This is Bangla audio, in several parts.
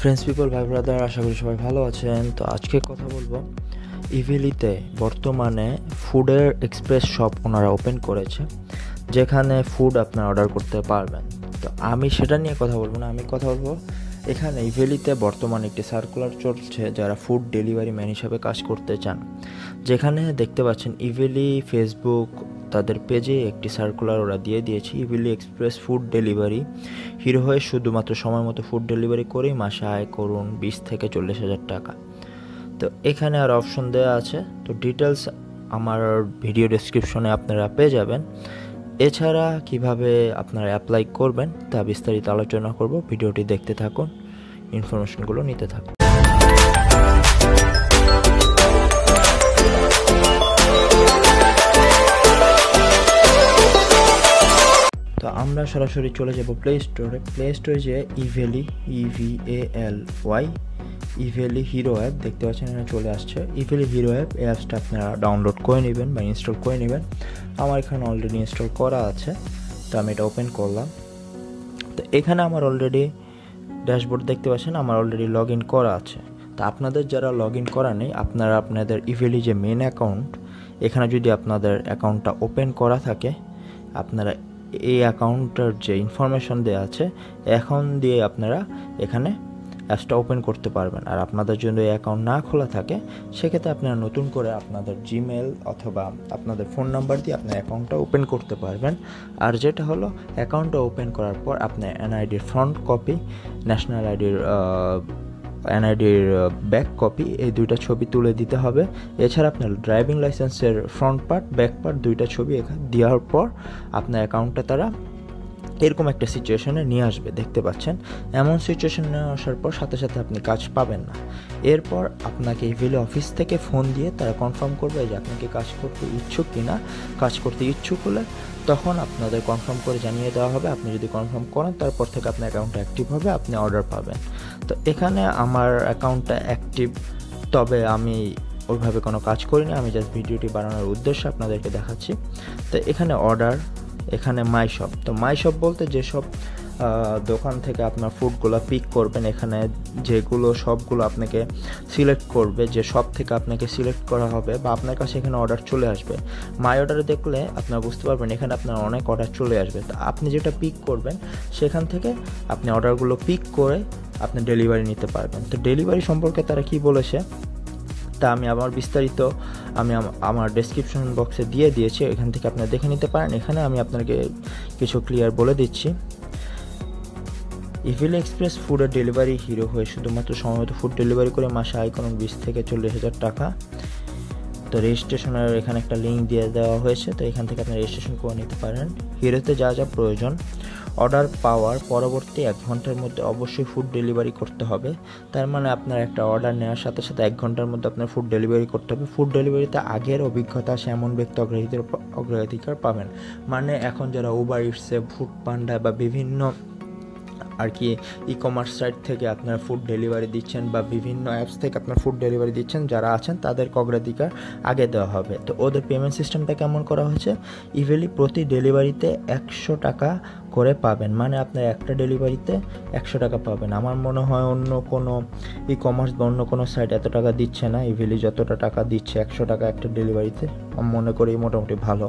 ফ্রেন্ডস পিপল ভাই ব্রাদার, আশা করি সবাই ভালো আছেন। তো আজকে কথা বলবো ইভিলিতে বর্তমানে ফুডের এক্সপ্রেস শপ ওনারা ওপেন করেছে, যেখানে ফুড আপনারা অর্ডার করতে পারবেন। তো আমি সেটা নিয়ে কথা বলবো না, আমি কথা বলবো এখানে ইভিলিতে বর্তমানে একটি সার্কুলার চলছে যারা ফুড ডেলিভারি ম্যান হিসাবে কাজ করতে চান, যেখানে দেখতে পাচ্ছেন ইভিলি ফেসবুক তাদের পেজে একটি সার্কুলার ওরা দিয়ে দিয়েছে। ইভিলি এক্সপ্রেস ফুড ডেলিভারি হিরো হয়ে শুধুমাত্র সময় মতো ফুড ডেলিভারি করেই মাসে আয় করুন 20 থেকে 40,000 টাকা। তো এখানে আর অপশন দেওয়া আছে, তো ডিটেলস আমার ভিডিও ডেসক্রিপশনে আপনারা পেয়ে যাবেন। এছাড়া কিভাবে আপনারা অ্যাপ্লাই করবেন তা বিস্তারিত আলোচনা করব, ভিডিওটি দেখতে থাকুন, ইনফরমেশনগুলো নিতে থাকুন। তো আমরা সরাসরি চলে যাব প্লে স্টোরে যে ইভেলি EVALY ইভেলি হিরো অ্যাপ দেখতে পাচ্ছেন, এখানে চলে আসছে ইভেলি হিরো অ্যাপ। এই অ্যাপসটা আপনারা ডাউনলোড করে নেবেন বা ইনস্টল করে নেবেন। আমার এখানে অলরেডি ইনস্টল করা আছে, তো আমি এটা ওপেন করলাম। তো এখানে আমার অলরেডি ড্যাশবোর্ড দেখতে পাচ্ছেন, আমার অলরেডি লগ ইন করা আছে। তো আপনাদের যারা লগ ইন করা নেই, আপনারা আপনাদের ইভেলি যে মেন অ্যাকাউন্ট, এখানে যদি আপনাদের অ্যাকাউন্টটা ওপেন করা থাকে, আপনারা এই অ্যাকাউন্টের যে ইনফরমেশন দেওয়া আছে এখন দিয়ে আপনারা এখানে অ্যাপসটা ওপেন করতে পারবেন। আর আপনাদের জন্য এই অ্যাকাউন্ট না খোলা থাকে, সেক্ষেত্রে আপনারা নতুন করে আপনাদের জিমেল অথবা আপনাদের ফোন নাম্বার দিয়ে আপনার অ্যাকাউন্টটা ওপেন করতে পারবেন। আর যেটা হলো, অ্যাকাউন্টটা ওপেন করার পর আপনার এনআইডির ফ্রন্ট কপি, ন্যাশনাল আইডির এনআইডির ব্যাক কপি, এই দুইটা ছবি তুলে দিতে হবে। এছাড়া আপনার ড্রাইভিং লাইসেন্সের ফ্রন্ট পার্ট, ব্যাক পার্ট দুইটা ছবি এখানে দেওয়ার পর আপনার অ্যাকাউন্টটা তারা এরকম একটা সিচুয়েশনে নিয়ে আসবে। দেখতে পাচ্ছেন, এমন সিচুয়েশনে আসার পর সাথে সাথে আপনি কাজ পাবেন না। এরপর আপনাকে ইভিলি অফিস থেকে ফোন দিয়ে তারা কনফার্ম করবে যে আপনি কি কাজ করতে ইচ্ছুক কিনা। কাজ করতে ইচ্ছুক হলে তখন আপনাদের কনফার্ম করে জানিয়ে দেওয়া হবে। আপনি যদি কনফার্ম করেন, তারপর থেকে আপনার অ্যাকাউন্টটা অ্যাক্টিভ হবে, আপনি অর্ডার পাবেন। তো এখানে আমার অ্যাকাউন্টটা অ্যাক্টিভ, তবে আমি ওইভাবে কোনো কাজ করিনি, আমি জাস্ট ভিডিওটি বানানোর উদ্দেশ্যে আপনাদেরকে দেখাচ্ছি। তো এখানে অর্ডার, এখানে মাই শপ। তো মাই শপ বলতে যেসব দোকান থেকে আপনার ফুডগুলো পিক করবেন, এখানে যেগুলো সবগুলো আপনাকে সিলেক্ট করবে, যে সব থেকে আপনাকে সিলেক্ট করা হবে বা আপনার কাছে এখানে অর্ডার চলে আসবে। মাই অর্ডারে দেখলে আপনারা বুঝতে পারবেন এখানে আপনার অনেক অর্ডার চলে আসবে। তো আপনি যেটা পিক করবেন সেখান থেকে আপনি অর্ডারগুলো পিক করে আপনি ডেলিভারি নিতে পারবেন। তো ডেলিভারি সম্পর্কে তারা কি বলেছে তা আমি আমার বিস্তারিত আমার ডেসক্রিপশন বক্সে দিয়ে দিয়েছি, এখান থেকে আপনারা দেখে নিতে পারেন। এখানে আমি আপনাকে কিছু ক্লিয়ার বলে দিচ্ছি। ইভিলি এক্সপ্রেস ফুডের ডেলিভারি হিরো হয়ে শুধুমাত্র সময়মতো ফুড ডেলিভারি করে মাসে আয় করুন 20 থেকে 40,000 টাকা। তো রেজিস্ট্রেশনের এখানে একটা লিঙ্ক দিয়ে দেওয়া হয়েছে, তো এখান থেকে আপনি রেজিস্ট্রেশন করে নিতে পারেন। হিরোতে যা যা প্রয়োজন, অর্ডার পাওয়ার পরবর্তী 1 ঘন্টার মধ্যে অবশ্যই ফুড ডেলিভারি করতে হবে। তার মানে আপনার একটা অর্ডার নেওয়ার সাথে সাথে 1 ঘন্টার মধ্যে আপনার ফুড ডেলিভারি করতে হবে। ফুড ডেলিভারিতে আগের অভিজ্ঞতা আছে এমন ব্যক্তি অগ্রাধিকার পাবেন। মানে এখন যারা উবার ইটসে, ফুড পান্ডা বা বিভিন্ন আর কি ই-কমার্স সাইট থেকে আপনারা ফুড ডেলিভারি দিচ্ছেন বা বিভিন্ন অ্যাপস থেকে আপনার ফুড ডেলিভারি দিচ্ছেন, যারা আছেন তাদেরকে অগ্রাধিকার আগে দেওয়া হবে। তো ওদের পেমেন্ট সিস্টেমটা কেমন করা হয়েছে, ইভেলি প্রতি ডেলিভারিতে 100 টাকা করে পাবেন। মানে আপনার একটা ডেলিভারিতে 100 টাকা পাবেন। আমার মনে হয় অন্য কোনো ই-কমার্স বা অন্য কোনো সাইট এত টাকা দিচ্ছে না, ইভেলি যতটা টাকা দিচ্ছে 100 টাকা একটা ডেলিভারিতে, আমি মনে করি মোটামুটি ভালো।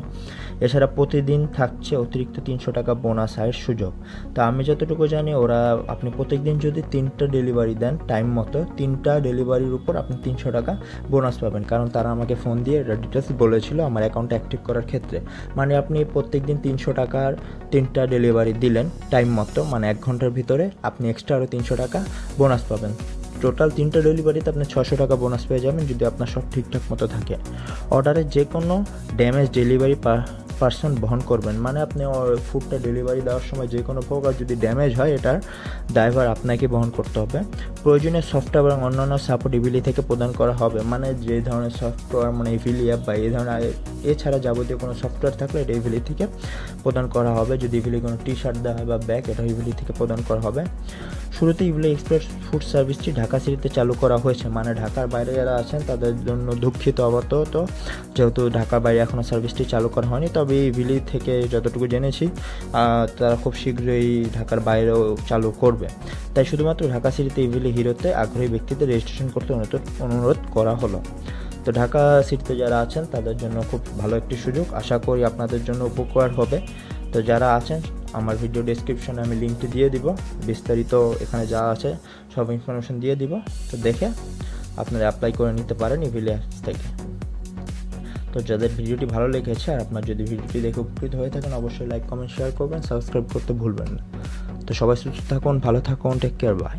এছাড়া প্রতিদিন থাকছে অতিরিক্ত 300 টাকা বোনাস আয়ের সুযোগ। তো আমি যতটুকু জানি, ওরা আপনি প্রত্যেকদিন যদি 3টা ডেলিভারি দেন টাইম মতো, 3টা ডেলিভারির উপর আপনি 300 টাকা বোনাস পাবেন। কারণ তারা আমাকে ফোন দিয়ে ডিটেলস বলেছিল আমার অ্যাকাউন্ট অ্যাক্টিভ করার ক্ষেত্রে। মানে আপনি প্রত্যেকদিন 300 টাকার 3টা ডেলিভারি দিলেন টাইম মতো, মানে 1 ঘন্টার ভিতরে আপনি এক্সট্রা আরও 300 টাকা বোনাস পাবেন। টোটাল 3টা ডেলিভারিতে আপনি 600 টাকা বোনাস পেয়ে যাবেন যদি আপনার সব ঠিকঠাক মতো থাকে। অর্ডারে যে কোনো ড্যামেজ ডেলিভারি পার্সন বহন করবেন। মানে আপনি ফুডটা ডেলিভারি দেওয়ার সময় যে কোনো প্রকার যদি ড্যামেজ হয়, এটার ড্রাইভার আপনাকে বহন করতে হবে। প্রয়োজনীয় সফটওয়্যার এবং অন্যান্য সাপোর্ট ইভিলি থেকে প্রদান করা হবে। মানে যে ধরনের সফটওয়্যার, মানে ইভিলি অ্যাপ বা এই ধরনের এছাড়া যাবতীয় কোনো সফটওয়্যার থাকলে এটা ইভিলি থেকে প্রদান করা হবে। যদি ইভিলি কোনো টি-শার্ট দেওয়া হয় বা ব্যাগ, এটা ইভিলি থেকে প্রদান করা হবে। শুরুতে ইভিলি এক্সপ্রেস ফুড সার্ভিসটি ঢাকা সিটিতে চালু করা হয়েছে। মানে ঢাকার বাইরে যারা আছেন তাদের জন্য দুঃখিত আপাতত, যেহেতু ঢাকার বাইরে এখনও সার্ভিসটি চালু করা হয়নি। তবে তবে ইভিলি থেকে যতটুকু জেনেছি তারা খুব শীঘ্রই ঢাকার বাইরেও চালু করবে। তাই শুধুমাত্র ঢাকা সিটিতে ইভিলি হিরোতে আগ্রহী ব্যক্তিদের রেজিস্ট্রেশন করতে অনুরোধ করা হলো। তো ঢাকা সিটিতে যারা আছেন তাদের জন্য খুব ভালো একটি সুযোগ, আশা করি আপনাদের জন্য উপকার হবে। তো যারা আছেন আমার ভিডিও ডেসক্রিপশনে আমি লিঙ্কটি দিয়ে দিব, বিস্তারিত এখানে যা আছে সব ইনফরমেশন দিয়ে দিব। তো দেখে আপনারা অ্যাপ্লাই করে নিতে পারেন ইভিলি অ্যাপস থেকে। তো যাদের ভিডিওটি ভালো লেগেছে আর আপনার যদি ভিডিওটি দেখে উপকৃত হয়ে থাকেন অবশ্যই লাইক, কমেন্ট, শেয়ার করবেন, সাবস্ক্রাইব করতে ভুলবেন না। তো সবাই সুস্থ থাকুন, ভালো থাকুন, টেক কেয়ার, বাই।